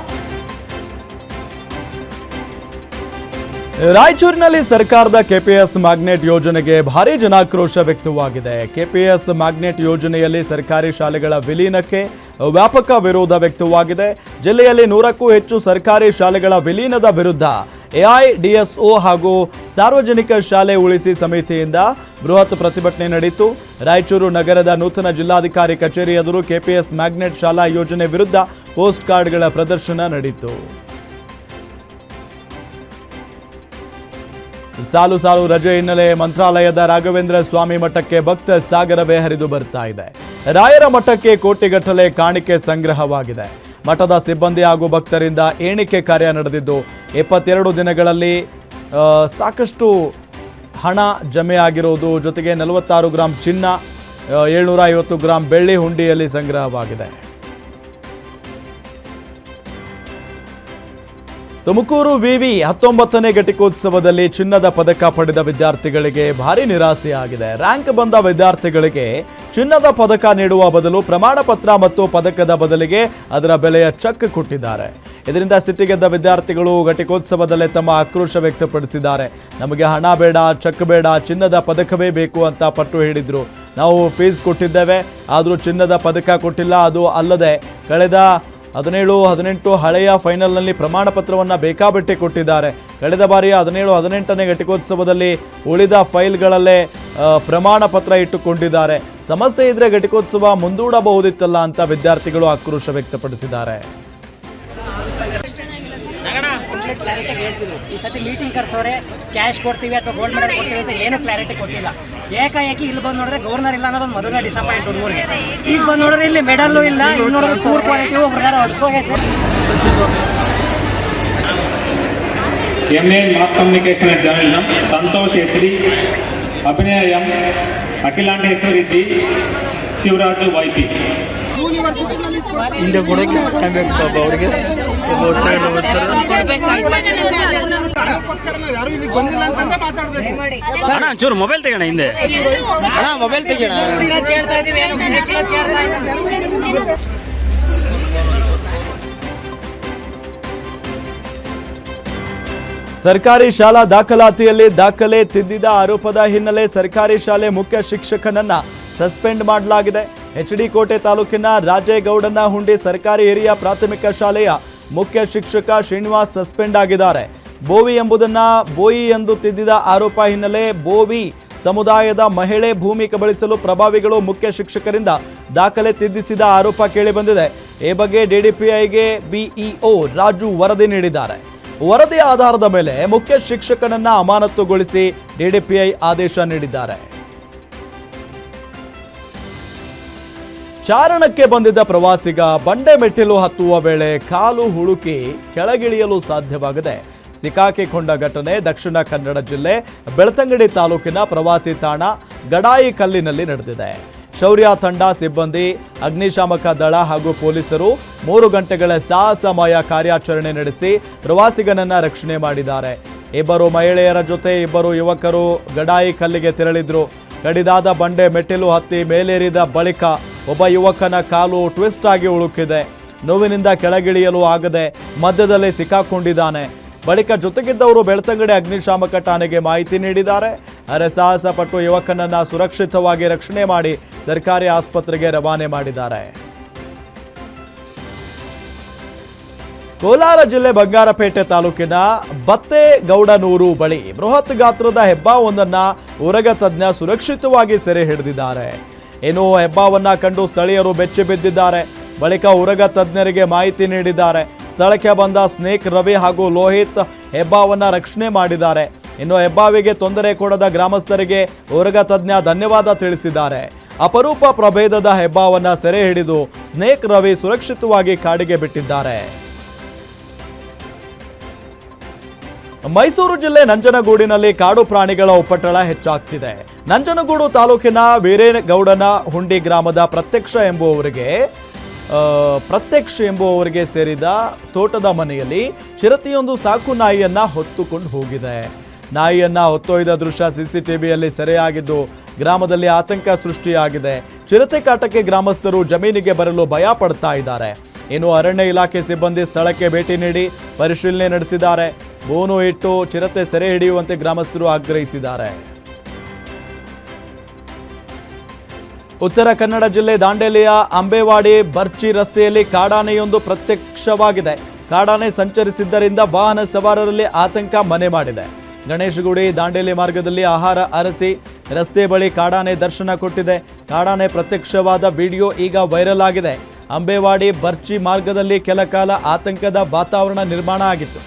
ರಾಯಚೂರಿನಲ್ಲಿ ಸರ್ಕಾರದ ಕೆಪಿಎಸ್ ಮ್ಯಾಗ್ನೆಟ್ ಯೋಜನೆಗೆ ಭಾರಿ ಜನಾಕ್ರೋಶ ವ್ಯಕ್ತವಾಗಿದೆ. ಕೆಪಿಎಸ್ ಮ್ಯಾಗ್ನೆಟ್ ಯೋಜನೆಯಲ್ಲಿ ಸರ್ಕಾರಿ ಶಾಲೆಗಳ ವಿಲೀನಕ್ಕೆ ವ್ಯಾಪಕ ವಿರೋಧ ವ್ಯಕ್ತವಾಗಿದೆ. ಜಿಲ್ಲೆಯಲ್ಲಿ 100ಕ್ಕೂ ಹೆಚ್ಚು ಸರ್ಕಾರಿ ಶಾಲೆಗಳ ವಿಲೀನದ ವಿರುದ್ಧ AIDSO ಹಾಗೂ ಸಾರ್ವಜನಿಕ ಶಾಲೆ ಉಳಿಸಿ ಸಮಿತಿಯಿಂದ ಬೃಹತ್ ಪ್ರತಿಭಟನೆ ನಡೆಯಿತು. ರಾಯಚೂರು ನಗರದ ನೂತನ ಜಿಲ್ಲಾಧಿಕಾರಿ ಕಚೇರಿ ಎದುರು ಕೆಪಿಎಸ್ ಮ್ಯಾಗ್ನೆಟ್ ಶಾಲಾ ಯೋಜನೆ ವಿರುದ್ಧ ಪೋಸ್ಟ್ ಕಾರ್ಡ್ಗಳ ಪ್ರದರ್ಶನ ನಡೆಯಿತು. ಸಾಲು ಸಾಲು ರಜೆ ಹಿನ್ನೆಲೆ ಮಂತ್ರಾಲಯದ ರಾಘವೇಂದ್ರ ಸ್ವಾಮಿ ಮಠಕ್ಕೆ ಭಕ್ತ ಸಾಗರವೇ ಹರಿದು ಬರ್ತಾ ಇದೆ. ರಾಯರ ಮಠಕ್ಕೆ ಕೋಟಿಗಟ್ಟಲೆ ಕಾಣಿಕೆ ಸಂಗ್ರಹವಾಗಿದೆ. ಮಠದ ಸಿಬ್ಬಂದಿ ಹಾಗೂ ಭಕ್ತರಿಂದ ಎಣಿಕೆ ಕಾರ್ಯ ನಡೆದಿದ್ದು 22 ದಿನಗಳಲ್ಲಿ ಸಾಕಷ್ಟು ಹಣ ಜಮೆ ಆಗಿರುವುದು, ಜೊತೆಗೆ 46 ಗ್ರಾಂ ಚಿನ್ನ, 750 ಗ್ರಾಂ ಬೆಳ್ಳಿ ಹುಂಡಿಯಲ್ಲಿ ಸಂಗ್ರಹವಾಗಿದೆ. ತುಮಕೂರು ವಿವಿ 19ನೇ ಘಟಿಕೋತ್ಸವದಲ್ಲಿ ಚಿನ್ನದ ಪದಕ ಪಡೆದ ವಿದ್ಯಾರ್ಥಿಗಳಿಗೆ ಭಾರಿ ನಿರಾಸೆಯಾಗಿದೆ. ರ್ಯಾಂಕ್ ಬಂದ ವಿದ್ಯಾರ್ಥಿಗಳಿಗೆ ಚಿನ್ನದ ಪದಕ ನೀಡುವ ಬದಲು ಪ್ರಮಾಣ ಪತ್ರ ಮತ್ತು ಪದಕದ ಬದಲಿಗೆ ಅದರ ಬೆಲೆಯ ಚೆಕ್ ಕೊಟ್ಟಿದ್ದಾರೆ. ಇದರಿಂದ ಸಿಟ್ಟಿಗೆದ್ದ ವಿದ್ಯಾರ್ಥಿಗಳು ಘಟಿಕೋತ್ಸವದಲ್ಲೇ ತಮ್ಮ ಆಕ್ರೋಶ ವ್ಯಕ್ತಪಡಿಸಿದ್ದಾರೆ. ನಮಗೆ ಹಣ ಬೇಡ, ಚೆಕ್ ಬೇಡ, ಚಿನ್ನದ ಪದಕವೇ ಬೇಕು ಅಂತ ಪಟ್ಟು ಹಿಡಿದ್ರು. ನಾವು ಫೀಸ್ ಕೊಟ್ಟಿದ್ದೇವೆ, ಆದರೂ ಚಿನ್ನದ ಪದಕ ಕೊಟ್ಟಿಲ್ಲ. ಅದು ಅಲ್ಲದೆ ಕಳೆದ 17-18 ಹಳೆಯ ಫೈನಲ್ನಲ್ಲಿ ಪ್ರಮಾಣ ಪತ್ರವನ್ನು ಬೇಕಾಬಿಟ್ಟಿ ಕೊಟ್ಟಿದ್ದಾರೆ. ಕಳೆದ ಬಾರಿಯ 17-18ನೇ ಘಟಿಕೋತ್ಸವದಲ್ಲಿ ಉಳಿದ ಫೈಲ್ಗಳಲ್ಲೇ ಪ್ರಮಾಣ ಪತ್ರ ಇಟ್ಟುಕೊಂಡಿದ್ದಾರೆ. ಸಮಸ್ಯೆ ಇದ್ರೆ ಘಟಿಕೋತ್ಸವ ಮುಂದೂಡಬಹುದಿತ್ತಲ್ಲ ಅಂತ ವಿದ್ಯಾರ್ಥಿಗಳು ಆಕ್ರೋಶ ವ್ಯಕ್ತಪಡಿಸಿದ್ದಾರೆ. ಈ ಸತಿ ಮೀಟಿಂಗ್ ಕರೆಸೋರೆ ಕ್ಯಾಶ್ ಕೊಡ್ತೀವಿ ಅಥವಾ ಗೋಲ್ಡ್ ಮೆಡಲ್ ಕೊಡ್ತೀವಿ ಅಂತ ಏನು ಕ್ಲಾರಿಟಿ ಕೊಟ್ಟಿಲ್ಲ. ಏಕಾಏಕಿ ಇಲ್ಲಿ ಬಂದು ನೋಡಿದ್ರೆ ಗವರ್ನರ್ ಇಲ್ಲ ಅನ್ನೋದು ಮೊದಲನೇ ಡಿಸಪಾಯಿಂಟ್ ಹುಡುಗರಿಗೆ. ಈಗ ಬಂದು ನೋಡಿದ್ರೆ ಇಲ್ಲಿ ಮೆಡಲ್ಲು ಇಲ್ಲ, ಇಲ್ಲಿ ನೋಡಿದ್ರೆ ಪೂರ್ ಕ್ವಾಲಿಟಿ ಪ್ರಕಾರ ಹೊಡ್ಸೋಗೈತೆ. MA mass communication and journalism Santosh HD, Abhinaya M, Akhilandeshwari G, Shivaraju YP. ಹಿಂದೆ ಕೊಡೋಕೆ ಅವ್ರಿಗೆ ಒಂಚೂರು ಮೊಬೈಲ್ ತೆಗೋಣ, ಹಿಂದೆ ಮೊಬೈಲ್ ತೆಗೋಣ. ಸರ್ಕಾರಿ ಶಾಲಾ ದಾಖಲಾತಿಯಲ್ಲಿ ದಾಖಲೆ ತಿದ್ದಿದ ಆರೋಪದ ಹಿನ್ನೆಲೆ ಸರ್ಕಾರಿ ಶಾಲೆ ಮುಖ್ಯ ಶಿಕ್ಷಕನನ್ನ ಸಸ್ಪೆಂಡ್ ಮಾಡಲಾಗಿದೆ. HD ಕೋಟೆ ತಾಲೂಕಿನ ರಾಜೇಗೌಡನಹುಂಡಿ ಸರ್ಕಾರಿ ಹಿರಿಯ ಪ್ರಾಥಮಿಕ ಶಾಲೆಯ ಮುಖ್ಯ ಶಿಕ್ಷಕ ಶ್ರೀನಿವಾಸ್ ಸಸ್ಪೆಂಡ್ ಆಗಿದ್ದಾರೆ. ಬೋವಿ ಎಂಬುದನ್ನ ಬೋಯಿ ಎಂದು ತಿದ್ದಿದ ಆರೋಪ ಹಿನ್ನೆಲೆ ಬೋವಿ ಸಮುದಾಯದ ಮಹಿಳೆ ಭೂಮಿ ಕಬಳಿಸಲು ಪ್ರಭಾವಿಗಳು ಮುಖ್ಯ ಶಿಕ್ಷಕರಿಂದ ದಾಖಲೆ ತಿದ್ದಿಸಿದ ಆರೋಪ ಕೇಳಿಬಂದಿದೆ. ಈ ಬಗ್ಗೆ DDPIಗೆ BEO ರಾಜು ವರದಿ ನೀಡಿದ್ದಾರೆ. ವರದಿಯ ಆಧಾರದ ಮೇಲೆ ಮುಖ್ಯ ಶಿಕ್ಷಕನನ್ನ ಅಮಾನತುಗೊಳಿಸಿ DDPI ಆದೇಶ ನೀಡಿದ್ದಾರೆ. ಚಾರಣಕ್ಕೆ ಬಂದಿದ್ದ ಪ್ರವಾಸಿಗ ಬಂಡೆ ಮೆಟ್ಟಿಲು ಹತ್ತುವ ವೇಳೆ ಕಾಲು ಹುಳುಕಿ ಕೆಳಗಿಳಿಯಲು ಸಾಧ್ಯವಾಗದೆ ಸಿಕ್ಕಾಕಿಕೊಂಡ ಘಟನೆ ದಕ್ಷಿಣ ಕನ್ನಡ ಜಿಲ್ಲೆ ಬೆಳ್ತಂಗಡಿ ತಾಲೂಕಿನ ಪ್ರವಾಸಿ ತಾಣ ಗಡಾಯಿ ಕಲ್ಲಿನಲ್ಲಿ ನಡೆದಿದೆ. ಶೌರ್ಯ ತಂಡ ಸಿಬ್ಬಂದಿ, ಅಗ್ನಿಶಾಮಕ ದಳ ಹಾಗೂ ಪೊಲೀಸರು 3 ಗಂಟೆಗಳ ಸಾಹಸಮಯ ಕಾರ್ಯಾಚರಣೆ ನಡೆಸಿ ಪ್ರವಾಸಿಗನನ್ನ ರಕ್ಷಣೆ ಮಾಡಿದ್ದಾರೆ. 2 ಮಹಿಳೆಯರ ಜೊತೆ 2 ಯುವಕರು ಗಡಾಯಿ ಕಲ್ಲಿಗೆ ತೆರಳಿದ್ರು. ಕಡಿದಾದ ಬಂಡೆ ಮೆಟ್ಟಿಲು ಹತ್ತಿ ಮೇಲೇರಿದ ಬಳಿಕ ಒಬ್ಬ ಯುವಕನ ಕಾಲು ಟ್ವಿಸ್ಟ್ ಆಗಿ ಉಳುಕಿದೆ. ನೋವಿನಿಂದ ಕೆಳಗಿಳಿಯಲು ಆಗದೆ ಮಧ್ಯದಲ್ಲಿ ಸಿಕ್ಕಾಕೊಂಡಿದ್ದಾನೆ. ಬಳಿಕ ಜೊತೆಗಿದ್ದವರು ಬೆಳ್ತಂಗಡಿ ಅಗ್ನಿಶಾಮಕ ಠಾಣೆಗೆ ಮಾಹಿತಿ ನೀಡಿದ್ದಾರೆ. ಸಾಹಸ ಪಟ್ಟು ಯುವಕನನ್ನ ಸುರಕ್ಷಿತವಾಗಿ ರಕ್ಷಣೆ ಮಾಡಿ ಸರ್ಕಾರಿ ಆಸ್ಪತ್ರೆಗೆ ರವಾನೆ ಮಾಡಿದ್ದಾರೆ. ಕೋಲಾರ ಜಿಲ್ಲೆ ಬಂಗಾರಪೇಟೆ ತಾಲೂಕಿನ ಬತ್ತೇಗೌಡನೂರು ಬಳಿ ಬೃಹತ್ ಗಾತ್ರದ ಹೆಬ್ಬಾವೊಂದನ್ನ ಉರಗ ತಜ್ಞ ಸುರಕ್ಷಿತವಾಗಿ ಸೆರೆ ಹಿಡಿದಿದ್ದಾರೆ. ಇನ್ನು ಹೆಬ್ಬಾವನ್ನ ಕಂಡು ಸ್ಥಳೀಯರು ಬೆಚ್ಚಿ ಬಿದ್ದಿದ್ದಾರೆ. ಬಳಿಕ ಉರಗ ತಜ್ಞರಿಗೆ ಮಾಹಿತಿ ನೀಡಿದ್ದಾರೆ. ಸ್ಥಳಕ್ಕೆ ಬಂದ ಸ್ನೇಕ್ ರವಿ ಹಾಗೂ ಲೋಹಿತ್ ಹೆಬ್ಬಾವನ್ನ ರಕ್ಷಣೆ ಮಾಡಿದ್ದಾರೆ. ಇನ್ನು ಹೆಬ್ಬಾವಿಗೆ ತೊಂದರೆ ಕೊಡದ ಗ್ರಾಮಸ್ಥರಿಗೆ ಉರಗ ತಜ್ಞ ಧನ್ಯವಾದ ತಿಳಿಸಿದ್ದಾರೆ. ಅಪರೂಪ ಪ್ರಭೇದದ ಹೆಬ್ಬಾವನ್ನ ಸೆರೆ ಹಿಡಿದು ಸ್ನೇಕ್ ರವಿ ಸುರಕ್ಷಿತವಾಗಿ ಕಾಡಿಗೆ ಬಿಟ್ಟಿದ್ದಾರೆ. ಮೈಸೂರು ಜಿಲ್ಲೆ ನಂಜನಗೂಡಿನಲ್ಲಿ ಕಾಡು ಪ್ರಾಣಿಗಳ ಉಪಟಳ ಹೆಚ್ಚಾಗ್ತಿದೆ. ನಂಜನಗೂಡು ತಾಲೂಕಿನ ವೀರೇಗೌಡನಹುಂಡಿ ಗ್ರಾಮದ ಪ್ರತ್ಯಕ್ಷ ಎಂಬುವವರಿಗೆ ಸೇರಿದ ತೋಟದ ಮನೆಯಲ್ಲಿ ಚಿರತೆಯೊಂದು ಸಾಕು ನಾಯಿಯನ್ನ ಹೊತ್ತುಕೊಂಡು ಹೋಗಿದೆ. ನಾಯಿಯನ್ನ ಹೊತ್ತೊಯ್ದ ದೃಶ್ಯ CCTVಯಲ್ಲಿ ಸೆರೆಯಾಗಿದ್ದು ಗ್ರಾಮದಲ್ಲಿ ಆತಂಕ ಸೃಷ್ಟಿಯಾಗಿದೆ. ಚಿರತೆ ಕಾಟಕ್ಕೆ ಗ್ರಾಮಸ್ಥರು ಜಮೀನಿಗೆ ಬರಲು ಭಯ ಪಡ್ತಾ ಇದ್ದಾರೆ. ಇನ್ನು ಅರಣ್ಯ ಇಲಾಖೆ ಸಿಬ್ಬಂದಿ ಸ್ಥಳಕ್ಕೆ ಭೇಟಿ ನೀಡಿ ಪರಿಶೀಲನೆ ನಡೆಸಿದ್ದಾರೆ. ಬೋನು ಇಟ್ಟು ಚಿರತೆ ಸೆರೆ ಹಿಡಿಯುವಂತೆ ಗ್ರಾಮಸ್ಥರು ಆಗ್ರಹಿಸಿದ್ದಾರೆ. ಉತ್ತರ ಕನ್ನಡ ಜಿಲ್ಲೆ ದಾಂಡೇಲಿಯ ಅಂಬೇವಾಡಿ ಬರ್ಚಿ ರಸ್ತೆಯಲ್ಲಿ ಕಾಡಾನೆಯೊಂದು ಪ್ರತ್ಯಕ್ಷವಾಗಿದೆ. ಕಾಡಾನೆ ಸಂಚರಿಸಿದ್ದರಿಂದ ವಾಹನ ಸವಾರರಲ್ಲಿ ಆತಂಕ ಮನೆ ಮಾಡಿದೆ. ಗಣೇಶಗುಡಿ ದಾಂಡೇಲಿ ಮಾರ್ಗದಲ್ಲಿ ಆಹಾರ ಅರಸಿ ರಸ್ತೆ ಬಳಿ ಕಾಡಾನೆ ದರ್ಶನ ಕೊಟ್ಟಿದೆ. ಕಾಡಾನೆ ಪ್ರತ್ಯಕ್ಷವಾದ ವಿಡಿಯೋ ಈಗ ವೈರಲ್ ಆಗಿದೆ. ಅಂಬೇವಾಡಿ ಬರ್ಚಿ ಮಾರ್ಗದಲ್ಲಿ ಕೆಲ ಕಾಲ ಆತಂಕದ ವಾತಾವರಣ ನಿರ್ಮಾಣ ಆಗಿತ್ತು.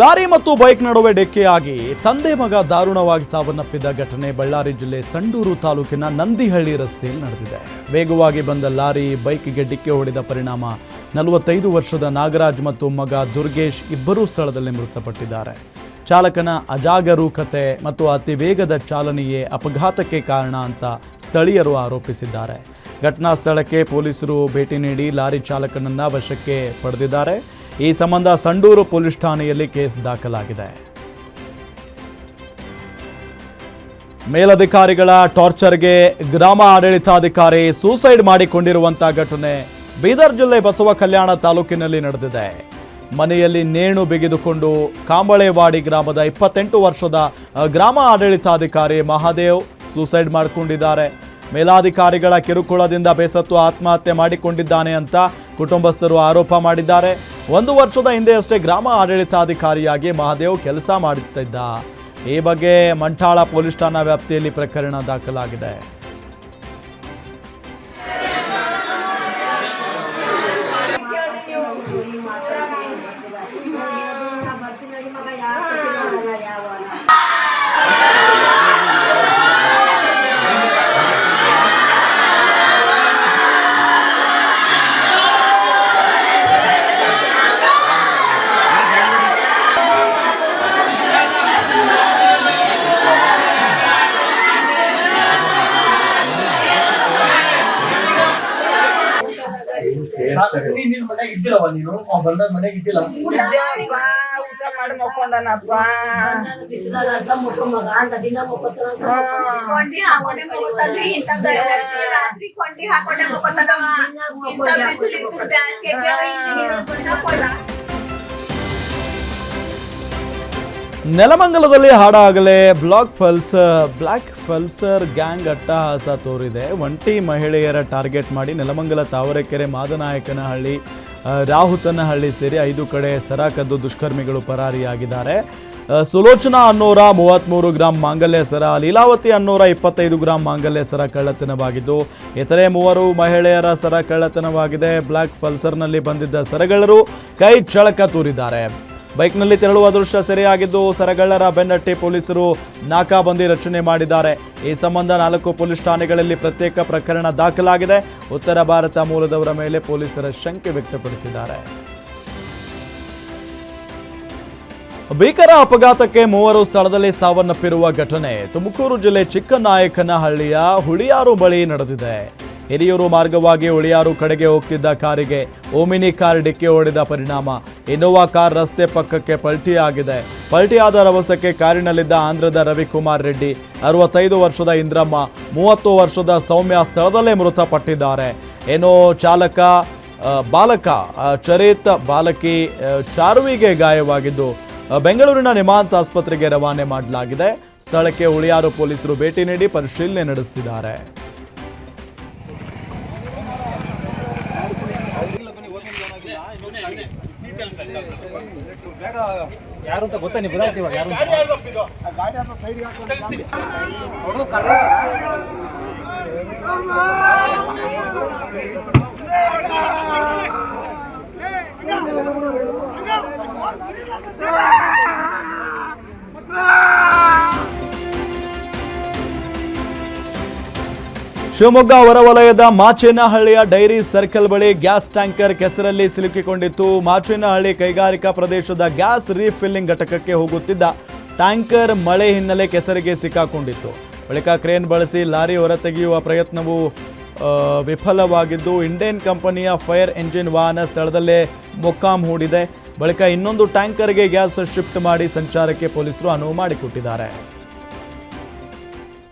ಲಾರಿ ಮತ್ತು ಬೈಕ್ ನಡುವೆ ಡಿಕ್ಕಿಯಾಗಿ ತಂದೆ ಮಗ ದಾರುಣವಾಗಿ ಸಾವನ್ನಪ್ಪಿದ ಘಟನೆ ಬಳ್ಳಾರಿ ಜಿಲ್ಲೆ ಸಂಡೂರು ತಾಲೂಕಿನ ನಂದಿಹಳ್ಳಿ ರಸ್ತೆಯಲ್ಲಿ ನಡೆದಿದೆ. ವೇಗವಾಗಿ ಬಂದ ಲಾರಿ ಬೈಕ್ಗೆ ಡಿಕ್ಕಿ ಹೊಡೆದ ಪರಿಣಾಮ 45 ವರ್ಷದ ನಾಗರಾಜ್ ಮತ್ತು ಮಗ ದುರ್ಗೇಶ್ ಇಬ್ಬರೂ ಸ್ಥಳದಲ್ಲಿ ಮೃತಪಟ್ಟಿದ್ದಾರೆ. ಚಾಲಕನ ಅಜಾಗರೂಕತೆ ಮತ್ತು ಅತಿ ವೇಗದ ಚಾಲನೆಯೇ ಅಪಘಾತಕ್ಕೆ ಕಾರಣ ಅಂತ ಸ್ಥಳೀಯರು ಆರೋಪಿಸಿದ್ದಾರೆ. ಘಟನಾ ಸ್ಥಳಕ್ಕೆ ಪೊಲೀಸರು ಭೇಟಿ ನೀಡಿ ಲಾರಿ ಚಾಲಕನನ್ನ ವಶಕ್ಕೆ ಪಡೆದಿದ್ದಾರೆ. ಈ ಸಂಬಂಧ ಸಂಡೂರು ಪೊಲೀಸ್ ಠಾಣೆಯಲ್ಲಿ ಕೇಸ್ ದಾಖಲಾಗಿದೆ. ಮೇಲಧಿಕಾರಿಗಳ ಟಾರ್ಚರ್ಗೆ ಗ್ರಾಮ ಆಡಳಿತಾಧಿಕಾರಿ ಸೂಸೈಡ್ ಮಾಡಿಕೊಂಡಿರುವಂತಹ ಘಟನೆ ಬೀದರ್ ಜಿಲ್ಲೆ ಬಸವ ಕಲ್ಯಾಣ ತಾಲೂಕಿನಲ್ಲಿ ನಡೆದಿದೆ. ಮನೆಯಲ್ಲಿ ನೇಣು ಬಿಗಿದುಕೊಂಡು ಕಾಂಬಳೆವಾಡಿ ಗ್ರಾಮದ 28 ವರ್ಷದ ಗ್ರಾಮ ಆಡಳಿತಾಧಿಕಾರಿ ಮಹಾದೇವ್ ಸೂಸೈಡ್ ಮಾಡಿಕೊಂಡಿದ್ದಾರೆ. ಮೇಲಾಧಿಕಾರಿಗಳ ಕಿರುಕುಳದಿಂದ ಬೇಸತ್ತು ಆತ್ಮಹತ್ಯೆ ಮಾಡಿಕೊಂಡಿದ್ದಾನೆ ಅಂತ ಕುಟುಂಬಸ್ಥರು ಆರೋಪ ಮಾಡಿದ್ದಾರೆ. 1 ವರ್ಷದ ಹಿಂದೆಯಷ್ಟೇ ಗ್ರಾಮ ಆಡಳಿತಾಧಿಕಾರಿಯಾಗಿ ಮಹಾದೇವ್ ಕೆಲಸ ಮಾಡುತ್ತಿದ್ದ. ಈ ಬಗ್ಗೆ ಮಂಠಾಳ ಪೊಲೀಸ್ ಠಾಣಾ ವ್ಯಾಪ್ತಿಯಲ್ಲಿ ಪ್ರಕರಣ ದಾಖಲಾಗಿದೆ. ಇದ್ದಿಲ್ಲವ ನೀನು ಬಂದಾಗ ಮನೆಗೆ ಇದ್ದಿಲ್ಲ ಊಟ ಮಾಡಿ ಮಕ್ಕೊಂಡನಪ್ಪ. ನೆಲಮಂಗಲದಲ್ಲಿ ಹಾಡಾಗಲೇ ಬ್ಲಾಕ್ ಪಲ್ಸರ್ ಗ್ಯಾಂಗ್ ಅಟ್ಟಹಾಸ ತೋರಿದೆ. ಒಂಟಿ ಮಹಿಳೆಯರ ಟಾರ್ಗೆಟ್ ಮಾಡಿ ನೆಲಮಂಗಲ ತಾವರೆಕೆರೆ ಮಾದನಾಯಕನಹಳ್ಳಿ ರಾಹುತನಹಳ್ಳಿ ಸೇರಿ 5 ಕಡೆ ಸರ ಕದ್ದು ದುಷ್ಕರ್ಮಿಗಳು ಪರಾರಿಯಾಗಿದ್ದಾರೆ. ಸುಲೋಚನಾ ಅನ್ನೋರ 33 ಗ್ರಾಂ ಮಾಂಗಲ್ಯ ಸರ, ಲೀಲಾವತಿ ಅನ್ನೋರ 25 ಗ್ರಾಂ ಮಾಂಗಲ್ಯ ಸರ ಕಳ್ಳತನವಾಗಿದ್ದು ಇತರೆ 3 ಮಹಿಳೆಯರ ಸರ ಕಳ್ಳತನವಾಗಿದೆ. ಬ್ಲಾಕ್ ಪಲ್ಸರ್ನಲ್ಲಿ ಬಂದಿದ್ದ ಸರಗಳರು ಕೈ ಚಳಕ ತೂರಿದ್ದಾರೆ. ಬೈಕ್ನಲ್ಲಿ ತೆರಳುವ ದೃಶ್ಯ ಸೆರೆಯಾಗಿದ್ದು ಸರಗಳ್ಳರ ಬೆನ್ನಟ್ಟಿ ಪೊಲೀಸರು ನಾಕಾಬಂದಿ ರಚನೆ ಮಾಡಿದ್ದಾರೆ. ಈ ಸಂಬಂಧ 4 ಪೊಲೀಸ್ ಠಾಣೆಗಳಲ್ಲಿ ಪ್ರತ್ಯೇಕ ಪ್ರಕರಣ ದಾಖಲಾಗಿದೆ. ಉತ್ತರ ಭಾರತ ಮೂಲದವರ ಮೇಲೆ ಪೊಲೀಸರ ಶಂಕೆ ವ್ಯಕ್ತಪಡಿಸಿದ್ದಾರೆ. ಭೀಕರ ಅಪಘಾತಕ್ಕೆ 3 ಸ್ಥಳದಲ್ಲಿ ಸಾವನ್ನಪ್ಪಿರುವ ಘಟನೆ ತುಮಕೂರು ಜಿಲ್ಲೆ ಚಿಕ್ಕನಾಯಕನಹಳ್ಳಿಯ ಹುಳಿಯಾರು ಬಳಿ ನಡೆದಿದೆ. ಹಿರಿಯೂರು ಮಾರ್ಗವಾಗಿ ಹುಳಿಯಾರು ಕಡೆಗೆ ಹೋಗ್ತಿದ್ದ ಕಾರಿಗೆ ಓಮಿನಿ ಕಾರ್ ಡಿಕ್ಕಿ ಹೊಡೆದ ಪರಿಣಾಮ ಇನ್ನೋವಾ ಕಾರ್ ರಸ್ತೆ ಪಕ್ಕಕ್ಕೆ ಪಲ್ಟಿಯಾಗಿದೆ. ಪಲ್ಟಿಯಾದ ರಭಸಕ್ಕೆ ಕಾರಿನಲ್ಲಿದ್ದ ಆಂಧ್ರದ ರವಿಕುಮಾರ್ ರೆಡ್ಡಿ, 65 ವರ್ಷದ ಇಂದ್ರಮ್ಮ, 30 ವರ್ಷದ ಸೌಮ್ಯ ಸ್ಥಳದಲ್ಲೇ ಮೃತಪಟ್ಟಿದ್ದಾರೆ. ಏನೋ ಬಾಲಕ ಚರಿತ್, ಬಾಲಕಿ ಚಾರುವಿಗೆ ಗಾಯವಾಗಿದ್ದು ಬೆಂಗಳೂರಿನ ನಿಮಾನ್ಸ್ ಆಸ್ಪತ್ರೆಗೆ ರವಾನೆ ಮಾಡಲಾಗಿದೆ. ಸ್ಥಳಕ್ಕೆ ಹುಳಿಯಾರು ಪೊಲೀಸರು ಭೇಟಿ ನೀಡಿ ಪರಿಶೀಲನೆ ನಡೆಸುತ್ತಿದ್ದಾರೆ. ಯಾರು ಅಂತ ಗೊತ್ತಾ ನೀವು ಬರಾಕ್ತೀವ ಯಾರು ಶಿವಮೊಗ್ಗ ಹೊರವಲಯದ ಮಾಚೇನಹಳ್ಳಿಯ ಡೈರಿ ಸರ್ಕಲ್ ಬಳಿ ಗ್ಯಾಸ್ ಟ್ಯಾಂಕರ್ ಕೆಸರಲ್ಲಿ ಸಿಲುಕಿಕೊಂಡಿತ್ತು. ಮಾಚೇನಹಳ್ಳಿ ಕೈಗಾರಿಕಾ ಪ್ರದೇಶದ ಗ್ಯಾಸ್ ರೀಫಿಲ್ಲಿಂಗ್ ಘಟಕಕ್ಕೆ ಹೋಗುತ್ತಿದ್ದ ಟ್ಯಾಂಕರ್ ಮಳೆ ಹಿನ್ನೆಲೆ ಕೆಸರಿಗೆ ಸಿಕ್ಕಾಕೊಂಡಿತ್ತು. ಬಳಿಕ ಕ್ರೇನ್ ಬಳಸಿ ಲಾರಿ ಹೊರತೆಗೆಯುವ ಪ್ರಯತ್ನವು ವಿಫಲವಾಗಿದ್ದು ಇಂಡೇನ್ ಕಂಪನಿಯ ಫೈರ್ ಎಂಜಿನ್ ವಾಹನ ಸ್ಥಳದಲ್ಲೇ ಮೊಕ್ಕಾಂ ಹೂಡಿದೆ. ಬಳಿಕ ಇನ್ನೊಂದು ಟ್ಯಾಂಕರ್ಗೆ ಗ್ಯಾಸ್ ಶಿಫ್ಟ್ ಮಾಡಿ ಸಂಚಾರಕ್ಕೆ ಪೊಲೀಸರು ಅನುವು ಮಾಡಿಕೊಟ್ಟಿದ್ದಾರೆ.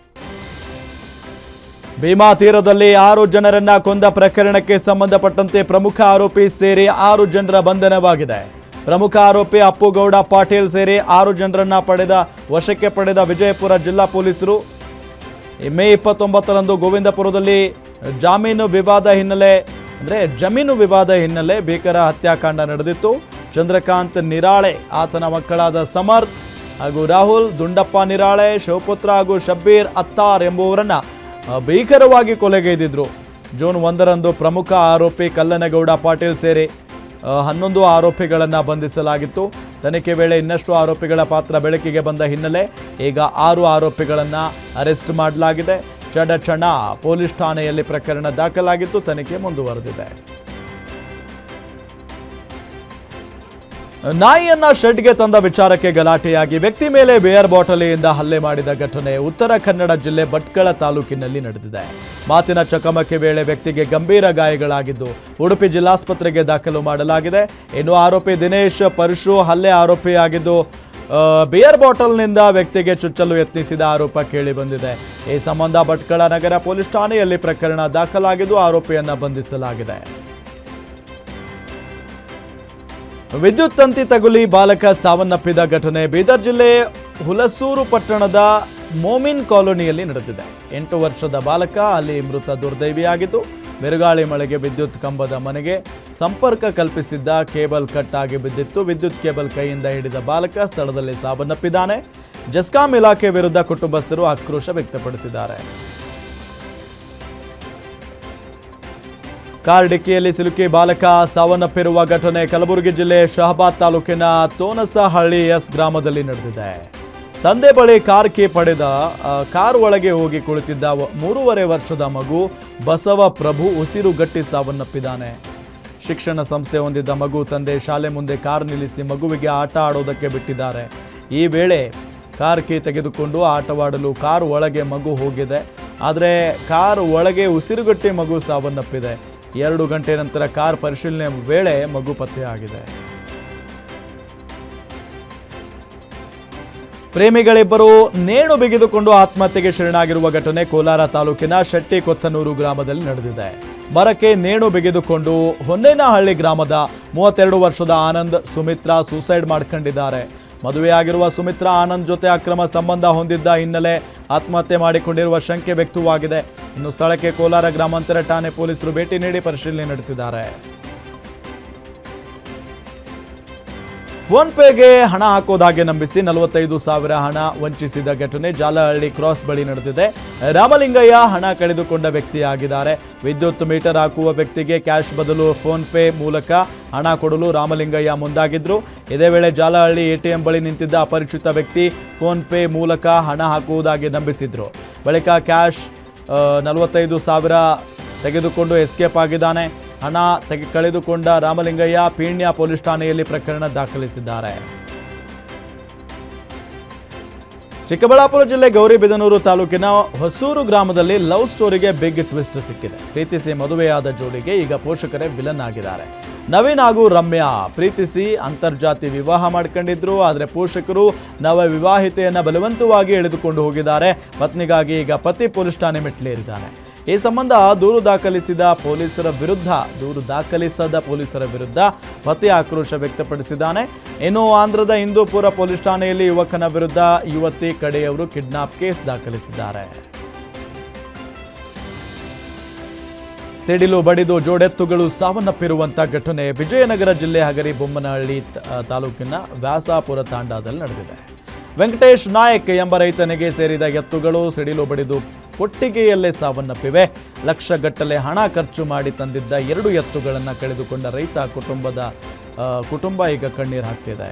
ಭೀಮಾ ತೀರದಲ್ಲಿ 6 ಜನರನ್ನ ಕೊಂದ ಪ್ರಕರಣಕ್ಕೆ ಸಂಬಂಧಪಟ್ಟಂತೆ ಪ್ರಮುಖ ಆರೋಪಿ ಸೇರಿ 6 ಜನರ ಬಂಧನವಾಗಿದೆ. ಪ್ರಮುಖ ಆರೋಪಿ ಅಪ್ಪುಗೌಡ ಪಾಟೀಲ್ ಸೇರಿ 6 ಜನರನ್ನ ವಶಕ್ಕೆ ಪಡೆದ ವಿಜಯಪುರ ಜಿಲ್ಲಾ ಪೊಲೀಸರು ಮೇ 29ರಂದು ಗೋವಿಂದಪುರದಲ್ಲಿ ಜಮೀನು ವಿವಾದ ಹಿನ್ನೆಲೆ ಭೀಕರ ಹತ್ಯಾಕಾಂಡ ನಡೆದಿತ್ತು. ಚಂದ್ರಕಾಂತ್ ನಿರಾಳೆ, ಆತನ ಮಕ್ಕಳಾದ ಸಮರ್ಥ್ ಹಾಗೂ ರಾಹುಲ್, ದುಂಡಪ್ಪ ನಿರಾಳೆ, ಶಿವಪುತ್ರ ಹಾಗೂ ಶಬ್ಬೀರ್ ಅತ್ತಾರ್ ಎಂಬುವರನ್ನ ಭೀಕರವಾಗಿ ಕೊಲೆಗೈದಿದ್ರು. ಜೂನ್ 1ರಂದು ಪ್ರಮುಖ ಆರೋಪಿ ಕಲ್ಲನಗೌಡ ಪಾಟೀಲ್ ಸೇರಿ 11 ಆರೋಪಿಗಳನ್ನು ಬಂಧಿಸಲಾಗಿತ್ತು. ತನಿಖೆ ವೇಳೆ ಇನ್ನಷ್ಟು ಆರೋಪಿಗಳ ಪಾತ್ರ ಬೆಳಕಿಗೆ ಬಂದ ಹಿನ್ನೆಲೆ ಈಗ 6 ಆರೋಪಿಗಳನ್ನು ಅರೆಸ್ಟ್ ಮಾಡಲಾಗಿದೆ. ಚಡಚಣ ಪೊಲೀಸ್ ಠಾಣೆಯಲ್ಲಿ ಪ್ರಕರಣ ದಾಖಲಾಗಿದ್ದು ತನಿಖೆ ಮುಂದುವರೆದಿದೆ. ನಾಯಿಯನ್ನ ಶೆಡ್ಗೆ ತಂದ ವಿಚಾರಕ್ಕೆ ಗಲಾಟೆಯಾಗಿ ವ್ಯಕ್ತಿ ಮೇಲೆ ಬಿಯರ್ ಬಾಟಲಿಯಿಂದ ಹಲ್ಲೆ ಮಾಡಿದ ಘಟನೆ ಉತ್ತರ ಕನ್ನಡ ಜಿಲ್ಲೆ ಭಟ್ಕಳ ತಾಲೂಕಿನಲ್ಲಿ ನಡೆದಿದೆ. ಮಾತಿನ ಚಕಮಕಿ ವೇಳೆ ವ್ಯಕ್ತಿಗೆ ಗಂಭೀರ ಗಾಯಗಳಾಗಿದ್ದು ಉಡುಪಿ ಜಿಲ್ಲಾಸ್ಪತ್ರೆಗೆ ದಾಖಲು ಮಾಡಲಾಗಿದೆ. ಇನ್ನು ಆರೋಪಿ ದಿನೇಶ್ ಪರಶು ಹಲ್ಲೆ ಆರೋಪಿಯಾಗಿದ್ದು ಬಿಯರ್ ಬಾಟಲ್ನಿಂದ ವ್ಯಕ್ತಿಗೆ ಚುಚ್ಚಲು ಯತ್ನಿಸಿದ ಆರೋಪ ಕೇಳಿಬಂದಿದೆ. ಈ ಸಂಬಂಧ ಭಟ್ಕಳ ನಗರ ಪೊಲೀಸ್ ಠಾಣೆಯಲ್ಲಿ ಪ್ರಕರಣ ದಾಖಲಾಗಿದ್ದು ಆರೋಪಿಯನ್ನ ಬಂಧಿಸಲಾಗಿದೆ. ವಿದ್ಯುತ್ ತಂತಿ ತಗುಲಿ ಬಾಲಕ ಸಾವನ್ನಪ್ಪಿದ ಘಟನೆ ಬೀದರ್ ಜಿಲ್ಲೆ ಹುಲಸೂರು ಪಟ್ಟಣದ ಮೋಮಿನ್ ಕಾಲೋನಿಯಲ್ಲಿ ನಡೆದಿದೆ. 8 ವರ್ಷದ ಬಾಲಕ ಅಲ್ಲಿ ಮೃತ ದುರ್ದೈವಿಯಾಗಿದ್ದು, ಬಿರುಗಾಳಿ ಮಳೆಗೆ ವಿದ್ಯುತ್ ಕಂಬದ ಮನೆಗೆ ಸಂಪರ್ಕ ಕಲ್ಪಿಸಿದ್ದ ಕೇಬಲ್ ಕಟ್ ಆಗಿ ಬಿದ್ದಿತ್ತು. ವಿದ್ಯುತ್ ಕೇಬಲ್ ಕೈಯಿಂದ ಹಿಡಿದ ಬಾಲಕ ಸ್ಥಳದಲ್ಲಿ ಸಾವನ್ನಪ್ಪಿದ್ದಾನೆ. ಜೆಸ್ಕಾಂ ಇಲಾಖೆ ವಿರುದ್ಧ ಕುಟುಂಬಸ್ಥರು ಆಕ್ರೋಶ ವ್ಯಕ್ತಪಡಿಸಿದ್ದಾರೆ. ಕಾರ್ ಡಿಕ್ಕಿಯಲ್ಲಿ ಸಿಲುಕಿ ಬಾಲಕ ಸಾವನ್ನಪ್ಪಿರುವ ಘಟನೆ ಕಲಬುರಗಿ ಜಿಲ್ಲೆ ಶಹಬಾದ್ ತಾಲೂಕಿನ ತೋನಸಹಳ್ಳಿ ಎಸ್ ಗ್ರಾಮದಲ್ಲಿ ನಡೆದಿದೆ. ತಂದೆ ಬಳಿ ಕಾರ್ ಕೀ ಪಡೆದ ಕಾರ್ ಒಳಗೆ ಹೋಗಿ ಕುಳಿತಿದ್ದ 3.5 ವರ್ಷದ ಮಗು ಬಸವ ಪ್ರಭು ಉಸಿರುಗಟ್ಟಿ ಸಾವನ್ನಪ್ಪಿದ್ದಾನೆ. ಶಿಕ್ಷಣ ಸಂಸ್ಥೆ ಹೊಂದಿದ್ದ ಮಗು ತಂದೆ ಶಾಲೆ ಮುಂದೆ ಕಾರ್ ನಿಲ್ಲಿಸಿ ಮಗುವಿಗೆ ಆಟ ಆಡೋದಕ್ಕೆ ಬಿಟ್ಟಿದ್ದಾರೆ. ಈ ವೇಳೆ ಕಾರ್ ಕೀ ತೆಗೆದುಕೊಂಡು ಆಟವಾಡಲು ಕಾರ್ ಒಳಗೆ ಮಗು ಹೋಗಿದೆ. ಆದರೆ ಕಾರ್ ಒಳಗೆ ಉಸಿರುಗಟ್ಟಿ ಮಗು ಸಾವನ್ನಪ್ಪಿದೆ. 2 ಗಂಟೆ ನಂತರ ಕಾರ್ ಪರಿಶೀಲನೆ ವೇಳೆ ಮಗು ಪತ್ತೆಯಾಗಿದೆ. ಪ್ರೇಮಿಗಳಿಬ್ಬರು ನೇಣು ಬಿಗಿದುಕೊಂಡು ಆತ್ಮಹತ್ಯೆಗೆ ಶರಣಾಗಿರುವ ಘಟನೆ ಕೋಲಾರ ತಾಲೂಕಿನ ಶೆಟ್ಟಿಕೊತ್ತನೂರು ಗ್ರಾಮದಲ್ಲಿ ನಡೆದಿದೆ. ಮರಕ್ಕೆ ನೇಣು ಬಿಗಿದುಕೊಂಡು ಹೊನ್ನೇನಹಳ್ಳಿ ಗ್ರಾಮದ 32 ವರ್ಷದ ಆನಂದ್ ಸುಮಿತ್ರಾ ಸೂಸೈಡ್ ಮಾಡ್ಕೊಂಡಿದ್ದಾರೆ. ಮದುವೆಯಾಗಿರುವ ಸುಮಿತ್ರಾ ಆನಂದ್ ಜೊತೆ ಅಕ್ರಮ ಸಂಬಂಧ ಹೊಂದಿದ್ದ ಹಿನ್ನೆಲೆ ಆತ್ಮಹತ್ಯೆ ಮಾಡಿಕೊಂಡಿರುವ ಶಂಕೆ ವ್ಯಕ್ತವಾಗಿದೆ. ಇನ್ನು ಸ್ಥಳಕ್ಕೆ ಕೋಲಾರ ಗ್ರಾಮಾಂತರ ಠಾಣೆ ಪೊಲೀಸರು ಭೇಟಿ ನೀಡಿ ಪರಿಶೀಲನೆ ನಡೆಸಿದ್ದಾರೆ. ಫೋನ್ ಪೇಗೆ ಹಣ ಹಾಕೋದಾಗೆ ನಂಬಿಸಿ 45,000 ಹಣ ವಂಚಿಸಿದ ಘಟನೆ ಜಾಲಹಳ್ಳಿ ಕ್ರಾಸ್ ಬಳಿ ನಡೆದಿದೆ. ರಾಮಲಿಂಗಯ್ಯ ಹಣ ಕಳೆದುಕೊಂಡ ವ್ಯಕ್ತಿಯಾಗಿದ್ದಾರೆ. ವಿದ್ಯುತ್ ಮೀಟರ್ ಹಾಕುವ ವ್ಯಕ್ತಿಗೆ ಕ್ಯಾಶ್ ಬದಲು ಫೋನ್ ಪೇ ಮೂಲಕ ಹಣ ಕೊಡಲು ರಾಮಲಿಂಗಯ್ಯ ಮುಂದಾಗಿದ್ರು. ಇದೇ ವೇಳೆ ಜಾಲಹಳ್ಳಿ ಎಟಿಎಂ ಬಳಿ ನಿಂತಿದ್ದ ಅಪರಿಚಿತ ವ್ಯಕ್ತಿ ಫೋನ್ ಪೇ ಮೂಲಕ ಹಣ ಹಾಕುವುದಾಗಿ ನಂಬಿಸಿದ್ರು. ಬಳಿಕ ಕ್ಯಾಶ್ 45,000 ತೆಗೆದುಕೊಂಡು ಎಸ್ಕೇಪ್ ಆಗಿದ್ದಾನೆ. ಹಣ ಕಳೆದುಕೊಂಡ ರಾಮಲಿಂಗಯ್ಯ ಪೀಣ್ಯ ಪೊಲೀಸ್ ಠಾಣೆಯಲ್ಲಿ ಪ್ರಕರಣ ದಾಖಲಿಸಿದ್ದಾರೆ. ಚಿಕ್ಕಬಳ್ಳಾಪುರ ಜಿಲ್ಲೆ ಗೌರಿಬಿದನೂರು ತಾಲೂಕಿನ ಹೊಸೂರು ಗ್ರಾಮದಲ್ಲಿ ಲವ್ ಸ್ಟೋರಿಗೆ ಬಿಗ್ ಟ್ವಿಸ್ಟ್ ಸಿಕ್ಕಿದೆ. ಪ್ರೀತಿಸಿ ಮದುವೆಯಾದ ಜೋಡಿಗೆ ಈಗ ಪೋಷಕರೇ ವಿಲನ್ ಆಗಿದ್ದಾರೆ. ನವೀನ್ ಹಾಗೂ ರಮ್ಯಾ ಪ್ರೀತಿಸಿ ಅಂತರ್ಜಾತಿ ವಿವಾಹ ಮಾಡ್ಕೊಂಡಿದ್ರು. ಆದರೆ ಪೋಷಕರು ನವ ವಿವಾಹಿತೆಯನ್ನು ಬಲವಂತವಾಗಿ ಎಳೆದುಕೊಂಡು ಹೋಗಿದ್ದಾರೆ. ಪತ್ನಿಗಾಗಿ ಈಗ ಪತಿ ಪೊಲೀಸ್ ಠಾಣೆ ಮೆಟ್ಟಿಲೇರಿದ್ದಾನೆ. ಈ ಸಂಬಂಧ ದೂರು ದಾಖಲಿಸದ ಪೊಲೀಸರ ವಿರುದ್ಧ ಪತಿ ಆಕ್ರೋಶ ವ್ಯಕ್ತಪಡಿಸಿದ್ದಾನೆ. ಇನ್ನು ಆಂಧ್ರದ ಹಿಂದೂಪುರ ಪೊಲೀಸ್ ಠಾಣೆಯಲ್ಲಿ ಯುವಕನ ವಿರುದ್ಧ ಯುವತಿ ಕಡೆಯವರು ಕಿಡ್ನಾಪ್ ಕೇಸ್ ದಾಖಲಿಸಿದ್ದಾರೆ. ಸಿಡಿಲು ಬಡಿದು ಜೋಡೆತ್ತುಗಳು ಸಾವನ್ನಪ್ಪಿರುವಂಥ ಘಟನೆ ವಿಜಯನಗರ ಜಿಲ್ಲೆ ಹಗರಿ ಬೊಮ್ಮನಹಳ್ಳಿ ತಾಲೂಕಿನ ವ್ಯಾಸಾಪುರ ತಾಂಡಾದಲ್ಲಿ ನಡೆದಿದೆ. ವೆಂಕಟೇಶ್ ನಾಯಕ್ ಎಂಬ ರೈತನಿಗೆ ಸೇರಿದ ಎತ್ತುಗಳು ಸಿಡಿಲು ಬಡಿದು ಕೊಟ್ಟಿಗೆಯಲ್ಲೇ ಸಾವನ್ನಪ್ಪಿವೆ. ಲಕ್ಷಗಟ್ಟಲೆ ಹಣ ಖರ್ಚು ಮಾಡಿ ತಂದಿದ್ದ 2 ಎತ್ತುಗಳನ್ನು ಕಳೆದುಕೊಂಡ ರೈತ ಕುಟುಂಬ ಈಗ ಕಣ್ಣೀರು ಹಾಕ್ತಿದೆ.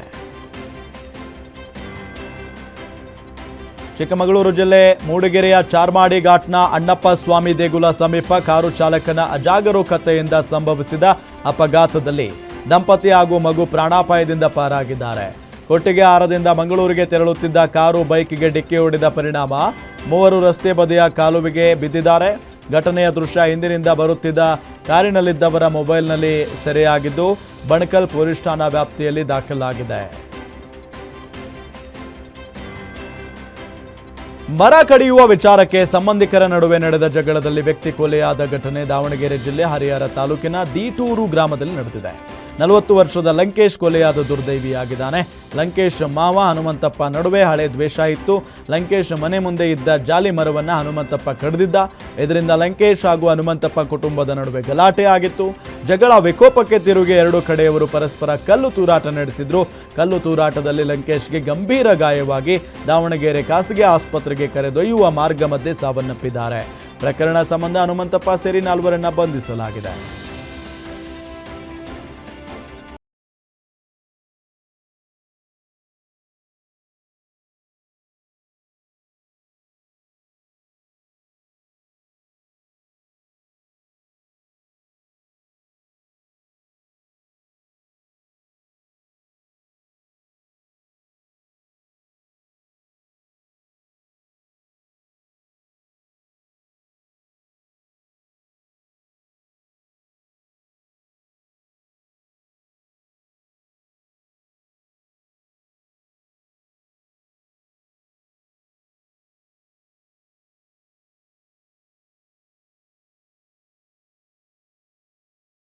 ಚಿಕ್ಕಮಗಳೂರು ಜಿಲ್ಲೆ ಮೂಡಿಗೆರೆಯ ಚಾರ್ಮಾಡಿ ಘಾಟ್ನ ಅಣ್ಣಪ್ಪ ಸ್ವಾಮಿ ದೇಗುಲ ಸಮೀಪ ಕಾರು ಚಾಲಕನ ಅಜಾಗರೂಕತೆಯಿಂದ ಸಂಭವಿಸಿದ ಅಪಘಾತದಲ್ಲಿ ದಂಪತಿ ಹಾಗೂ ಮಗು ಪ್ರಾಣಾಪಾಯದಿಂದ ಪಾರಾಗಿದ್ದಾರೆ. ಕೊಟ್ಟಿಗೆ ಆರದಿಂದ ಮಂಗಳೂರಿಗೆ ತೆರಳುತ್ತಿದ್ದ ಕಾರು ಬೈಕ್ಗೆ ಡಿಕ್ಕಿ ಹೊಡೆದ ಪರಿಣಾಮ 3 ರಸ್ತೆ ಬದಿಯ ಕಾಲುವೆಗೆ ಬಿದ್ದಿದ್ದಾರೆ. ಘಟನೆಯ ದೃಶ್ಯ ಹಿಂದಿನಿಂದ ಬರುತ್ತಿದ್ದ ಕಾರಿನಲ್ಲಿದ್ದವರ ಮೊಬೈಲ್ನಲ್ಲಿ ಸೆರೆಯಾಗಿದ್ದು ಬಣಕಲ್ ಪೊಲೀಸ್ ಠಾಣಾ ವ್ಯಾಪ್ತಿಯಲ್ಲಿ ದಾಖಲಾಗಿದೆ. ಮರ ಕಡಿಯುವ ವಿಚಾರಕ್ಕೆ ಸಂಬಂಧಿಕರ ನಡುವೆ ನಡೆದ ಜಗಳದಲ್ಲಿ ವ್ಯಕ್ತಿ ಕೊಲೆಯಾದ ಘಟನೆ ದಾವಣಗೆರೆ ಜಿಲ್ಲೆ ಹರಿಹರ ತಾಲೂಕಿನ ದೀಟೂರು ಗ್ರಾಮದಲ್ಲಿ ನಡೆದಿದೆ. 40 ವರ್ಷದ ಲಂಕೇಶ್ ಕೊಲೆಯಾದ ದುರ್ದೈವಿಯಾಗಿದ್ದಾನೆ. ಲಂಕೇಶ್ ಮಾವ ಹನುಮಂತಪ್ಪ ನಡುವೆ ಹಳೆ ದ್ವೇಷ ಇತ್ತು. ಲಂಕೇಶ್ ಮನೆ ಮುಂದೆ ಇದ್ದ ಜಾಲಿ ಮರವನ್ನು ಹನುಮಂತಪ್ಪ ಕಡಿದಿದ್ದ. ಇದರಿಂದ ಲಂಕೇಶ್ ಹಾಗೂ ಹನುಮಂತಪ್ಪ ಕುಟುಂಬದ ನಡುವೆ ಗಲಾಟೆ ಆಗಿತ್ತು. ಜಗಳ ವಿಕೋಪಕ್ಕೆ ತಿರುಗಿ 2 ಕಡೆಯವರು ಪರಸ್ಪರ ಕಲ್ಲು ತೂರಾಟ ನಡೆಸಿದ್ರು. ಕಲ್ಲು ತೂರಾಟದಲ್ಲಿ ಲಂಕೇಶ್ಗೆ ಗಂಭೀರ ಗಾಯವಾಗಿ ದಾವಣಗೆರೆ ಖಾಸಗಿ ಆಸ್ಪತ್ರೆಗೆ ಕರೆದೊಯ್ಯುವ ಮಾರ್ಗ ಮಧ್ಯೆ ಸಾವನ್ನಪ್ಪಿದ್ದಾರೆ. ಪ್ರಕರಣ ಸಂಬಂಧ ಹನುಮಂತಪ್ಪ ಸೇರಿ 4ರನ್ನ ಬಂಧಿಸಲಾಗಿದೆ.